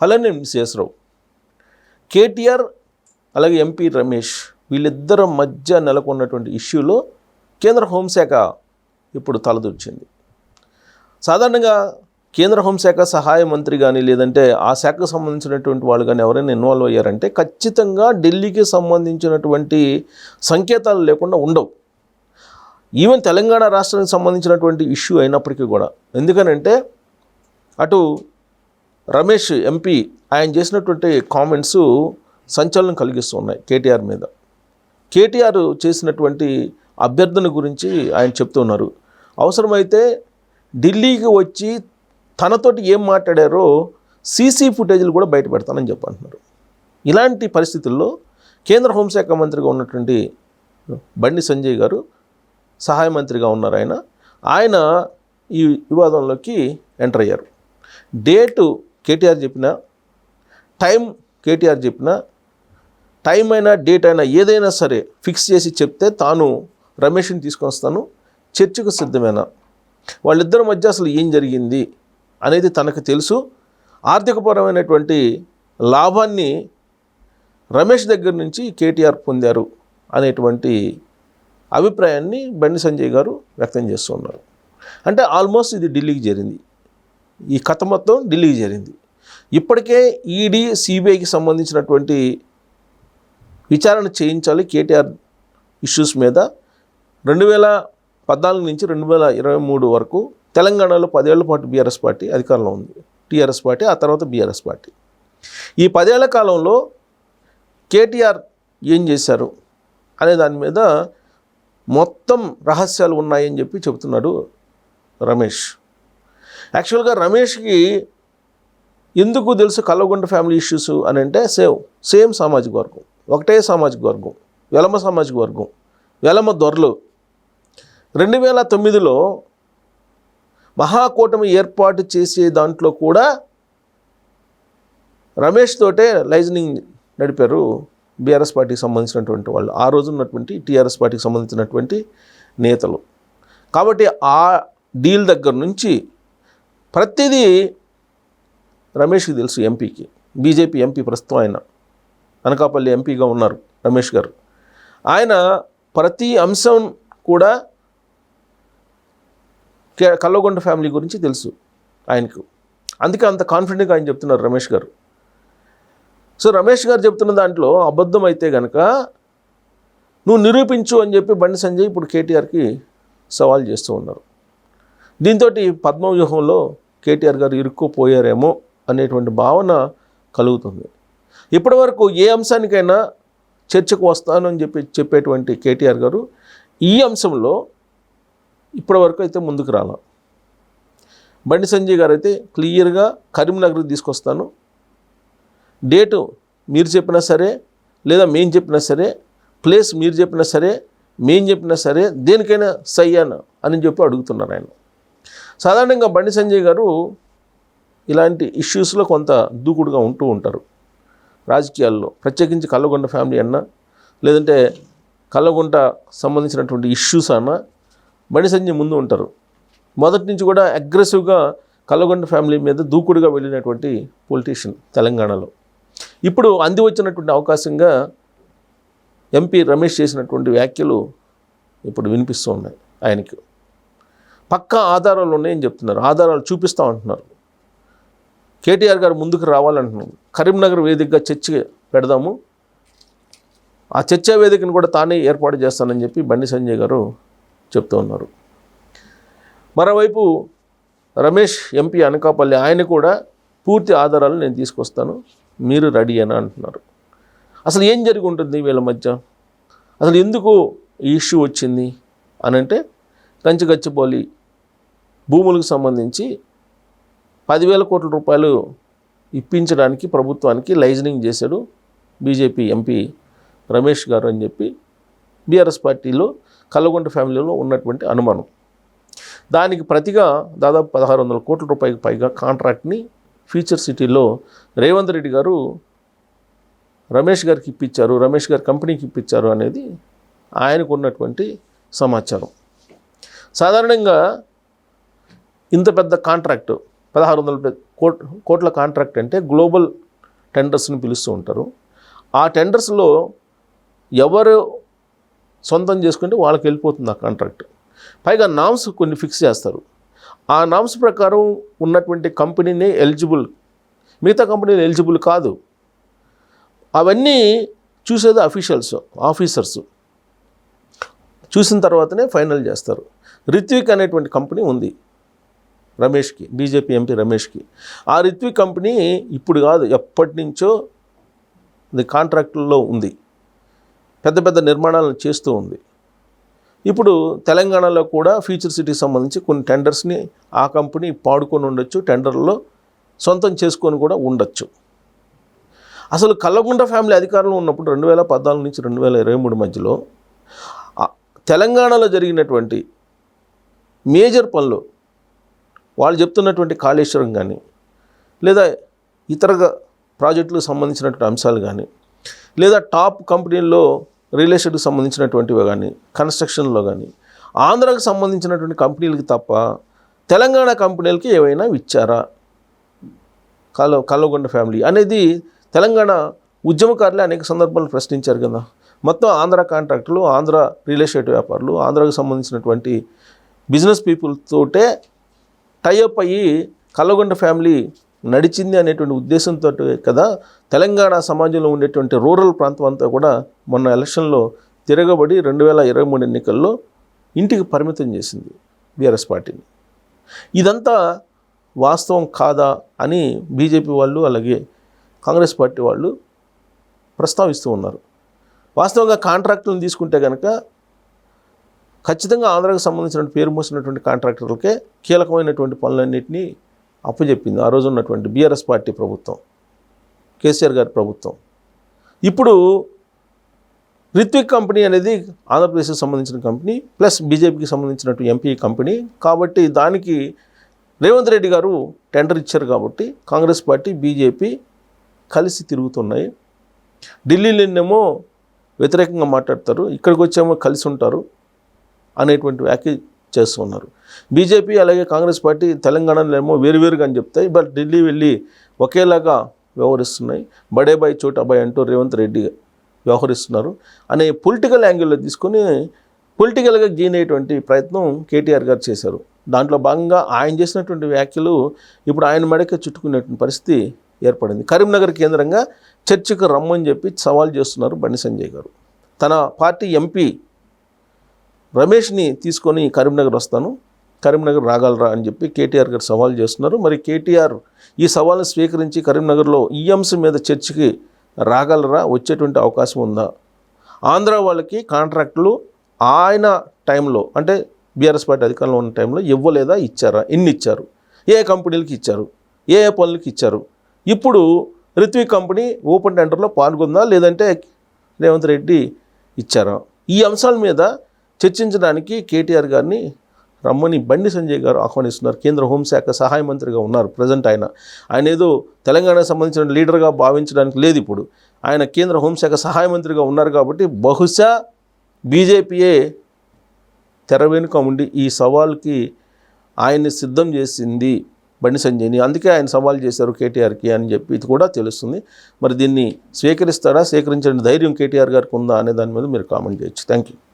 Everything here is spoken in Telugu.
అలానే శేషరావు, కేటీఆర్ అలాగే ఎంపీ రమేష్ వీళ్ళిద్దరి మధ్య నెలకొన్నటువంటి ఇష్యూలో కేంద్ర హోంశాఖ ఇప్పుడు తలదూర్చింది. సాధారణంగా కేంద్ర హోంశాఖ సహాయ మంత్రి కానీ లేదంటే ఆ శాఖకు సంబంధించినటువంటి వాళ్ళు కానీ ఎవరైనా ఇన్వాల్వ్ అయ్యారంటే ఖచ్చితంగా ఢిల్లీకి సంబంధించినటువంటి సంకేతాలు లేకుండా ఉండవు. ఈవెన్ తెలంగాణ రాష్ట్రానికి సంబంధించినటువంటి ఇష్యూ అయినప్పటికీ కూడా. ఎందుకనంటే అటు రమేష్ ఎంపీ ఆయన చేసినటువంటి కామెంట్స్ సంచలనం కలిగిస్తూ ఉన్నాయి కేటీఆర్ మీద. కేటీఆర్ చేసినటువంటి అభ్యర్థన గురించి ఆయన చెప్తున్నారు. అవసరమైతే ఢిల్లీకి వచ్చి తనతోటి ఏం మాట్లాడారో సీసీ ఫుటేజ్లు కూడా బయట పెడతానని చెప్పంటున్నారు. ఇలాంటి పరిస్థితుల్లో కేంద్ర హోంశాఖ మంత్రిగా ఉన్నటువంటి బండి సంజయ్ గారు సహాయ మంత్రిగా ఉన్నారు. ఆయన ఈ వివాదంలోకి ఎంటర్ అయ్యారు. డేటు కేటీఆర్ చెప్పిన, టైం కేటీఆర్ చెప్పిన, టైం అయినా డేట్ అయినా ఏదైనా సరే ఫిక్స్ చేసి చెప్తే తాను రమేష్ని తీసుకొని వస్తాను, చర్చకు సిద్ధమేనా, వాళ్ళిద్దరి మధ్య అసలు ఏం జరిగింది అనేది తనకు తెలుసు, ఆర్థికపరమైనటువంటి లాభాన్ని రమేష్ దగ్గర నుంచి కేటీఆర్ పొందారు అనేటువంటి అభిప్రాయాన్ని బండి సంజయ్ గారు వ్యక్తం చేస్తూ ఉన్నారు. అంటే ఆల్మోస్ట్ ఇది ఢిల్లీకి చేరింది, ఈ కథ మొత్తం ఢిల్లీకి చేరింది. ఇప్పటికే ఈడీ సిబిఐకి సంబంధించినటువంటి విచారణ చేయించాలి కేటీఆర్ ఇష్యూస్ మీద. 2014 నుంచి 2023 వరకు తెలంగాణలో 10 ఏళ్ల పాటు బీఆర్ఎస్ పార్టీ అధికారంలో ఉంది, టీఆర్ఎస్ పార్టీ, ఆ తర్వాత బీఆర్ఎస్ పార్టీ. ఈ 10 ఏళ్ల కాలంలో కేటీఆర్ ఏం చేశారు అనే దాని మీద మొత్తం రహస్యాలు ఉన్నాయని చెప్పి చెబుతున్నాడు రమేష్. యాక్చువల్గా రమేష్కి ఎందుకు తెలుసు కల్వకుంట్ల ఫ్యామిలీ ఇష్యూస్ అని అంటే సేమ్ సామాజిక వర్గం, ఒకటే సామాజిక వర్గం, వెలమ సామాజిక వర్గం, వెలమ దొరలు. 2009లో మహాకూటమి ఏర్పాటు చేసే దాంట్లో కూడా రమేష్ తోటే లైజనింగ్ నడిపారు బీఆర్ఎస్ పార్టీకి సంబంధించినటువంటి వాళ్ళు, ఆ రోజు ఉన్నటువంటి టీఆర్ఎస్ పార్టీకి సంబంధించినటువంటి నేతలు. కాబట్టి ఆ డీల్ దగ్గర నుంచి ప్రతిదీ రమేష్కి తెలుసు. ఎంపీకి, బీజేపీ ఎంపీ ప్రస్తుతం ఆయన అనకాపల్లి ఎంపీగా ఉన్నారు రమేష్ గారు. ఆయన ప్రతి అంశం కూడా కల్వకుంట్ల ఫ్యామిలీ గురించి తెలుసు ఆయనకు. అందుకే అంత కాన్ఫిడెంట్గా ఆయన చెప్తున్నారు రమేష్ గారు. సో రమేష్ గారు చెప్తున్న దాంట్లో అబద్ధం అయితే కనుక నువ్వు నిరూపించు అని చెప్పి బండి సంజయ్ ఇప్పుడు కేటీఆర్కి సవాల్ చేస్తూ ఉన్నారు. దీంతో పద్మవ్యూహంలో కేటీఆర్ గారు ఇరుక్కుపోయారేమో అనేటువంటి భావన కలుగుతుంది. ఇప్పటి వరకు ఏ అంశానికైనా చర్చకు వస్తాను అని చెప్పేటువంటి కేటీఆర్ గారు ఈ అంశంలో ఇప్పటి వరకు అయితే ముందుకు రాలా. బండి సంజయ్ గారు అయితే క్లియర్గా కరీంనగర్కి తీసుకొస్తాను, డేటు మీరు చెప్పినా సరే లేదా మేము చెప్పినా సరే, ప్లేస్ మీరు చెప్పినా సరే మేము చెప్పినా సరే దేనికైనా సయ్యాను అని చెప్పి అడుగుతున్నారు ఆయన. సాధారణంగా బండి సంజయ్ గారు ఇలాంటి ఇష్యూస్లో కొంత దూకుడుగా ఉంటూ ఉంటారు రాజకీయాల్లో, ప్రత్యేకించి కల్వకుంట్ల ఫ్యామిలీ అన్నా లేదంటే కల్వకుంట్ల సంబంధించినటువంటి ఇష్యూస్ అన్నా బండి సంజయ్ ముందు ఉంటారు. మొదటి నుంచి కూడా అగ్రెసివ్గా కల్వకుంట్ల ఫ్యామిలీ మీద దూకుడుగా వెళ్ళినటువంటి పొలిటీషియన్ తెలంగాణలో. ఇప్పుడు అంది వచ్చినటువంటి అవకాశంగా ఎంపీ రమేష్ చేసినటువంటి వ్యాఖ్యలు ఇప్పుడు వినిపిస్తూ ఉన్నాయి. ఆయనకి పక్కా ఆధారాలు ఉన్నాయని చెప్తున్నారు, ఆధారాలు చూపిస్తామంటున్నారు. కేటీఆర్ గారు ముందుకు రావాలంటున్నారు. కరీంనగర్ వేదికగా చర్చ పెడదాము, ఆ చర్చా వేదికను కూడా తానే ఏర్పాటు చేస్తానని చెప్పి బండి సంజయ్ గారు చెప్తూ ఉన్నారు. మరోవైపు రమేష్ ఎంపీ అనకాపల్లి ఆయన కూడా పూర్తి ఆధారాలు నేను తీసుకొస్తాను, మీరు రెడీ అని అంటున్నారు. అసలు ఏం జరిగి ఉంటుంది వీళ్ళ మధ్య, అసలు ఎందుకు ఈ ఇష్యూ వచ్చింది అని అంటే కంచిగచ్చిబౌలి భూములకు సంబంధించి 10,000 కోట్ల రూపాయలు ఇప్పించడానికి ప్రభుత్వానికి లైజనింగ్ చేశాడు బీజేపీ ఎంపీ రమేష్ గారు అని చెప్పి బీఆర్ఎస్ పార్టీలో కల్వకుంట్ల ఫ్యామిలీలో ఉన్నటువంటి అనుమానం. దానికి ప్రతిగా దాదాపు 1,600 కోట్ల రూపాయలకు పైగా కాంట్రాక్ట్ని ఫ్యూచర్ సిటీలో రేవంత్ రెడ్డి గారు రమేష్ గారికి ఇప్పించారు, రమేష్ గారి కంపెనీకి ఇప్పించారు అనేది ఆయనకు ఉన్నటువంటి సమాచారం. సాధారణంగా ఇంత పెద్ద కాంట్రాక్టు 1600 కోట్ల కాంట్రాక్ట్ అంటే గ్లోబల్ టెండర్స్ని పిలుస్తూ ఉంటారు. ఆ టెండర్స్లో ఎవరు సొంతం చేసుకుంటే వాళ్ళకి వెళ్ళిపోతుంది ఆ కాంట్రాక్ట్. పైగా నామ్స్ కొన్ని ఫిక్స్ చేస్తారు. ఆ నామ్స్ ప్రకారం ఉన్నటువంటి కంపెనీనే ఎలిజిబుల్, మిగతా కంపెనీలు ఎలిజిబుల్ కాదు. అవన్నీ చూసేది ఆఫీసర్స్ చూసిన తర్వాతనే ఫైనల్ చేస్తారు. రిత్విక్ అనేటువంటి కంపెనీ ఉంది రమేష్కి, బీజేపీ ఎంపీ రమేష్కి. ఆ రిత్విక్ కంపెనీ ఇప్పుడు కాదు, ఎప్పటి నుంచో ఇది కాంట్రాక్టుల్లో ఉంది, పెద్ద పెద్ద నిర్మాణాలను చేస్తూ ఉంది. ఇప్పుడు తెలంగాణలో కూడా ఫ్యూచర్ సిటీకి సంబంధించి కొన్ని టెండర్స్ని ఆ కంపెనీ పాడుకొని ఉండొచ్చు, టెండర్లో సొంతం చేసుకొని కూడా ఉండొచ్చు. అసలు కల్లగుండ ఫ్యామిలీ అధికారంలో ఉన్నప్పుడు 2014 నుంచి 2023 మధ్యలో తెలంగాణలో జరిగినటువంటి మేజర్ పనులు, వాళ్ళు చెప్తున్నటువంటి కాళేశ్వరం కానీ, లేదా ఇతర ప్రాజెక్టులకు సంబంధించినటువంటి అంశాలు కానీ, లేదా టాప్ కంపెనీల్లో రియల్ ఎస్టేట్కి సంబంధించినటువంటివి కానీ, కన్స్ట్రక్షన్లో కానీ, ఆంధ్రాకు సంబంధించినటువంటి కంపెనీలకి తప్ప తెలంగాణ కంపెనీలకి ఏవైనా ఇచ్చారా? కల్లగొండ ఫ్యామిలీ అనేది తెలంగాణ ఉద్యమకారులే అనేక సందర్భాలు ప్రశ్నించారు కదా. మొత్తం ఆంధ్ర కాంట్రాక్టులు, ఆంధ్ర రియల్ ఎస్టేట్ వ్యాపారులు, ఆంధ్రాకు సంబంధించినటువంటి బిజినెస్ పీపుల్తోటే టైఅప్ అయ్యి కల్లగొండ ఫ్యామిలీ నడిచింది అనేటువంటి ఉద్దేశంతో కదా తెలంగాణ సమాజంలో ఉండేటువంటి రూరల్ ప్రాంతం అంతా కూడా మొన్న ఎలక్షన్లో తిరగబడి 2023 ఎన్నికల్లో ఇంటికి పరిమితం చేసింది బీఆర్ఎస్ పార్టీని. ఇదంతా వాస్తవం కాదా అని బీజేపీ వాళ్ళు అలాగే కాంగ్రెస్ పార్టీ వాళ్ళు ప్రస్తావిస్తూ ఉన్నారు. వాస్తవంగా కాంట్రాక్టులను తీసుకుంటే కనుక ఖచ్చితంగా ఆంధ్రాకు సంబంధించిన పేరు మోసినటువంటి కాంట్రాక్టర్లకే కీలకమైనటువంటి పనులన్నింటినీ అప్పచెప్పింది ఆ రోజు ఉన్నటువంటి బీఆర్ఎస్ పార్టీ ప్రభుత్వం, కేసీఆర్ గారి ప్రభుత్వం. ఇప్పుడు రిత్విక్ కంపెనీ అనేది ఆంధ్రప్రదేశ్కి సంబంధించిన కంపెనీ ప్లస్ బీజేపీకి సంబంధించినటువంటి ఎంపీ కంపెనీ కాబట్టి దానికి రేవంత్ రెడ్డి గారు టెండర్ ఇచ్చారు. కాబట్టి కాంగ్రెస్ పార్టీ బీజేపీ కలిసి తిరుగుతున్నాయి. ఢిల్లీలోనేమో వ్యతిరేకంగా మాట్లాడతారు, ఇక్కడికి వచ్చేమో కలిసి ఉంటారు అనేటువంటి వ్యాఖ్య చేస్తున్నారు. బీజేపీ అలాగే కాంగ్రెస్ పార్టీ తెలంగాణలో ఏమో వేరువేరుగా అని చెప్తాయి, బట్ ఢిల్లీ వెళ్ళి ఒకేలాగా వ్యవహరిస్తున్నాయి. బడే బాయ్ చోటా బాయ్ అంటూ రేవంత్ రెడ్డి వ్యవహరిస్తున్నారు అనే పొలిటికల్ యాంగిల్లో తీసుకొని పొలిటికల్గా గెయిన్ అయ్యేటువంటి ప్రయత్నం కేటీఆర్ గారు చేశారు. దాంట్లో భాగంగా ఆయన చేసినటువంటి వ్యాఖ్యలు ఇప్పుడు ఆయన మెడకే చుట్టుకునేటువంటి పరిస్థితి ఏర్పడింది. కరీంనగర్ కేంద్రంగా చర్చకు రమ్మని చెప్పి సవాల్ చేస్తున్నారు బండి సంజయ్ గారు. తన పార్టీ ఎంపీ రమేష్ని తీసుకొని కరీంనగర్ వస్తాను, కరీంనగర్ రాగలరా అని చెప్పి కేటీఆర్ గారు సవాల్ చేస్తున్నారు. మరి కేటీఆర్ ఈ సవాల్ని స్వీకరించి కరీంనగర్లో ఈ అంశం మీద చర్చకి రాగలరా, వచ్చేటువంటి అవకాశం ఉందా? ఆంధ్ర వాళ్ళకి కాంట్రాక్టులు ఆయన టైంలో అంటే బీఆర్ఎస్ పార్టీ అధికారంలో ఉన్న టైంలో ఇవ్వలేదా, ఇచ్చారా, ఎన్ని ఇచ్చారు, ఏ కంపెనీలకి ఇచ్చారు, ఏ పనులకి ఇచ్చారు? ఇప్పుడు రిత్విక్ కంపెనీ ఓపెన్ టెండర్లో పాల్గొందా లేదంటే రేవంత్ రెడ్డి ఇచ్చారా? ఈ అంశాల మీద చర్చించడానికి కేటీఆర్ గారిని రమ్మని బండి సంజయ్ గారు ఆహ్వానిస్తున్నారు. కేంద్ర హోంశాఖ సహాయ మంత్రిగా ఉన్నారు ప్రజెంట్ ఆయన ఏదో తెలంగాణకు సంబంధించిన లీడర్గా భావించడానికి లేదు. ఇప్పుడు ఆయన కేంద్ర హోంశాఖ సహాయ మంత్రిగా ఉన్నారు కాబట్టి బహుశా బీజేపీయే తెర వెనుక ఉండి ఈ సవాల్కి ఆయన్ని సిద్ధం చేసింది బండి సంజయ్ని, అందుకే ఆయన సవాల్ చేశారు కేటీఆర్కి అని చెప్పి ఇది కూడా తెలుస్తుంది. మరి దీన్ని స్వీకరిస్తారా, స్వీకరించే ధైర్యం కేటీఆర్ గారికి ఉందా అనే దాని మీద మీరు కామెంట్ చేయొచ్చు. Thank you.